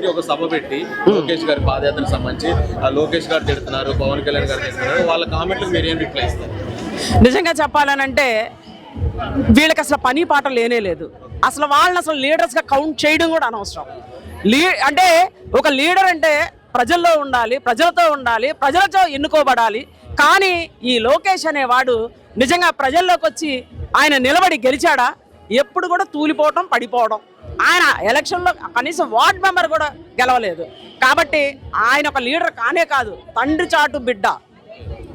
ఒక సభ పెట్టి లోకేష్ గారి పాదయాత్రకు సంబంధించి లోకేష్ గారు తిడుతున్నారు, పవన్ కళ్యాణ్ గారు తిడుతున్నారు, వాళ్ళ కామెంట్లు మీరు ఏం రిప్లై ఇస్తారు? నిజంగా చెప్పాలనంటే వీళ్ళకి అసలు పని పాట లేనే లేదు. అసలు వాళ్ళని అసలు లీడర్స్గా కౌంట్ చేయడం కూడా అనవసరం. అంటే ఒక లీడర్ అంటే ప్రజల్లో ఉండాలి, ప్రజలతో ఉండాలి, ప్రజలతో ఎన్నుకోబడాలి. కానీ ఈ లోకేష్ అనేవాడు నిజంగా ప్రజల్లోకి వచ్చి ఆయన నిలబడి గెలిచాడా? ఎప్పుడు కూడా తూలిపోవటం, పడిపోవడం. ఆయన ఎలక్షన్లో కనీసం వార్డ్ మెంబర్ కూడా గెలవలేదు. కాబట్టి ఆయన ఒక లీడర్ కానే కాదు, తండ్రి చాటు బిడ్డ,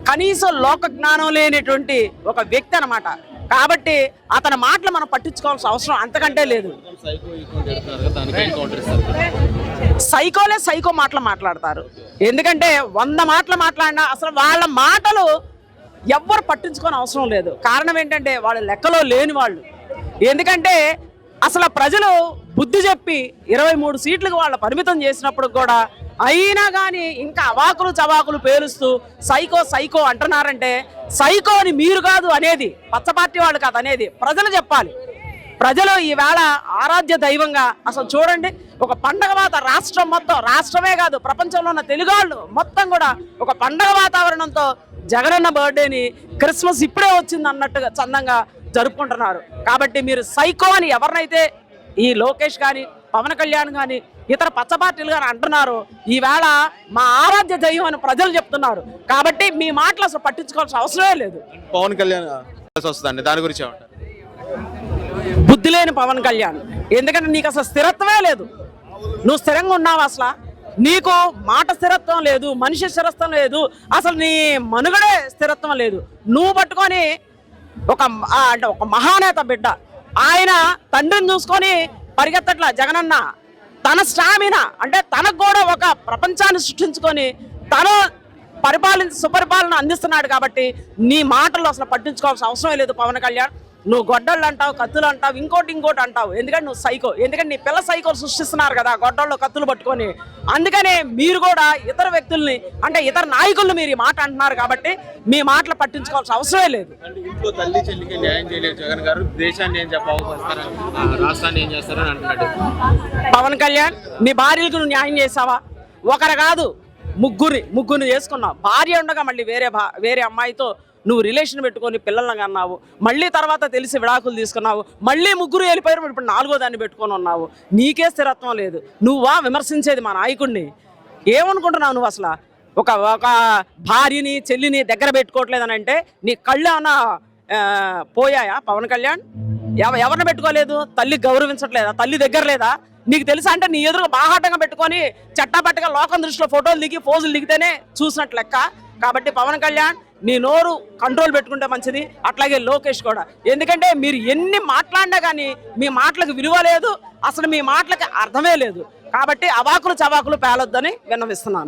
కనీసం లోక జ్ఞానం లేనటువంటి ఒక వ్యక్తి అన్నమాట. కాబట్టి అతని మాటలు మనం పట్టించుకోవాల్సిన అవసరం అంతకంటే లేదు. సైకోలే సైకో మాటలు మాట్లాడతారు. ఎందుకంటే 100 మాటలు మాట్లాడినా అసలు వాళ్ళ మాటలు ఎవ్వరు పట్టించుకోని అవసరం లేదు. కారణం ఏంటంటే వాళ్ళ లెక్కలో లేని వాళ్ళు. ఎందుకంటే అసలు ప్రజలు బుద్ధి చెప్పి 23 సీట్లకు వాళ్ళ పరిమితం చేసినప్పుడు కూడా అయినా కానీ ఇంకా అవాకులు చవాకులు పేలుస్తూ సైకో సైకో అంటున్నారంటే సైకోని మీరు కాదు అనేది, పచ్చ పార్టీ వాళ్ళు కాదు అనేది, ప్రజలు చెప్పాలి. ప్రజలు ఈవేళ ఆరాధ్య దైవంగా అసలు చూడండి, ఒక పండగ రాష్ట్రం మొత్తం, రాష్ట్రమే కాదు ప్రపంచంలో ఉన్న తెలుగు వాళ్ళు మొత్తం కూడా ఒక పండగ వాతావరణంతో జగనన్న బర్త్డేని క్రిస్మస్ ఇప్పుడే వచ్చింది అన్నట్టుగా చందంగా జరుపుకుంటున్నారు. కాబట్టి మీరు సైకో అని ఎవరినైతే ఈ లోకేష్ కానీ, పవన్ కళ్యాణ్ కానీ, ఇతర పచ్చ పార్టీలు కానీ అంటున్నారు, ఈవేళ మా ఆరాధ్య దైవం అని ప్రజలు చెప్తున్నారు. కాబట్టి మీ మాటలు అసలు పట్టించుకోవాల్సిన అవసరమే లేదు. పవన్ కళ్యాణ్ వస్తుందండి, దాని గురించి ఏమంటారు? బుద్ధి లేని పవన్ కళ్యాణ్. ఎందుకంటే నీకు అసలు స్థిరత్వమే లేదు. నువ్వు స్థిరంగా ఉన్నావు, అసలు నీకు మాట స్థిరత్వం లేదు, మనిషి స్థిరత్వం లేదు, అసలు నీ మనుగడే స్థిరత్వం లేదు. నువ్వు పట్టుకొని అంటే ఒక మహానేత బిడ్డ, ఆయన తండ్రిని చూసుకొని పరిగెత్తట్లా జగనన్న. తన స్టామినా అంటే తనకు కూడా ఒక ప్రపంచాన్ని సృష్టించుకొని తను సుపరిపాలన అందిస్తున్నాడు. కాబట్టి నీ మాటలు అసలు పట్టించుకోవాల్సిన అవసరం లేదు పవన్ కళ్యాణ్. నువ్వు గొడ్డళ్ళు అంటావు, కత్తులు అంటావు, ఇంకోటి అంటావు. ఎందుకంటే నువ్వు సైకో. ఎందుకంటే నీ పిల్ల సైకోలు సృష్టిస్తున్నారు కదా గొడ్డళ్ళు కత్తులు పట్టుకొని. అందుకనే మీరు కూడా ఇతర వ్యక్తుల్ని అంటే ఇతర నాయకులను మీరు ఈ మాట అంటున్నారు. కాబట్టి మీ మాటలు పట్టించుకోవాల్సిన అవసరమే లేదు. ఇంట్లో తల్లి చెల్లికి న్యాయం చేయలేదు జగన్ గారు, దేశాన్ని ఏం చెప్పారు, రాష్ట్రాన్ని ఏం చేస్తారని అంటున్నాడు పవన్ కళ్యాణ్. నీ భార్యలకు నువ్వు న్యాయం చేసావా? ఒకరు కాదు, ముగ్గురిని చేసుకున్నావు. భార్య ఉండగా మళ్ళీ వేరే అమ్మాయితో నువ్వు రిలేషన్ పెట్టుకొని పిల్లలను అన్నావు. మళ్ళీ తర్వాత తెలిసి విడాకులు తీసుకున్నావు. మళ్ళీ ముగ్గురు వెళ్ళిపోయారు, ఇప్పుడు 4వ దాన్ని పెట్టుకొని ఉన్నావు. నీకే స్థిరత్వం లేదు. నువ్వా విమర్శించేది మా నాయకుడిని? ఏమనుకుంటున్నావు నువ్వు? అసలు ఒక భార్యని చెల్లిని దగ్గర పెట్టుకోవట్లేదని అంటే నీ కళ్ళు ఏమన్నా పోయాయా? పవన్ కళ్యాణ్ ఎవరిని పెట్టుకోలేదు? తల్లి గౌరవించట్లేదా? తల్లి దగ్గర లేదా? నీకు తెలుసా? అంటే నీ ఎదురుగా బాహాటంగా పెట్టుకొని చట్టాపట్టగా లోకం దృష్టిలో ఫోటోలు దిగి పోజులు దిగితేనే చూసినట్లు లెక్క. కాబట్టి పవన్ కళ్యాణ్ నీ నోరు కంట్రోల్ పెట్టుకుంటే మంచిది. అట్లాగే లోకేష్ కూడా. ఎందుకంటే మీరు ఎన్ని మాట్లాడినా కానీ మీ మాటలకు విలువ లేదు, అసలు మీ మాటలకి అర్థమే లేదు. కాబట్టి అవాకులు చవాకులు పేలొద్దని విన్నవిస్తున్నాను.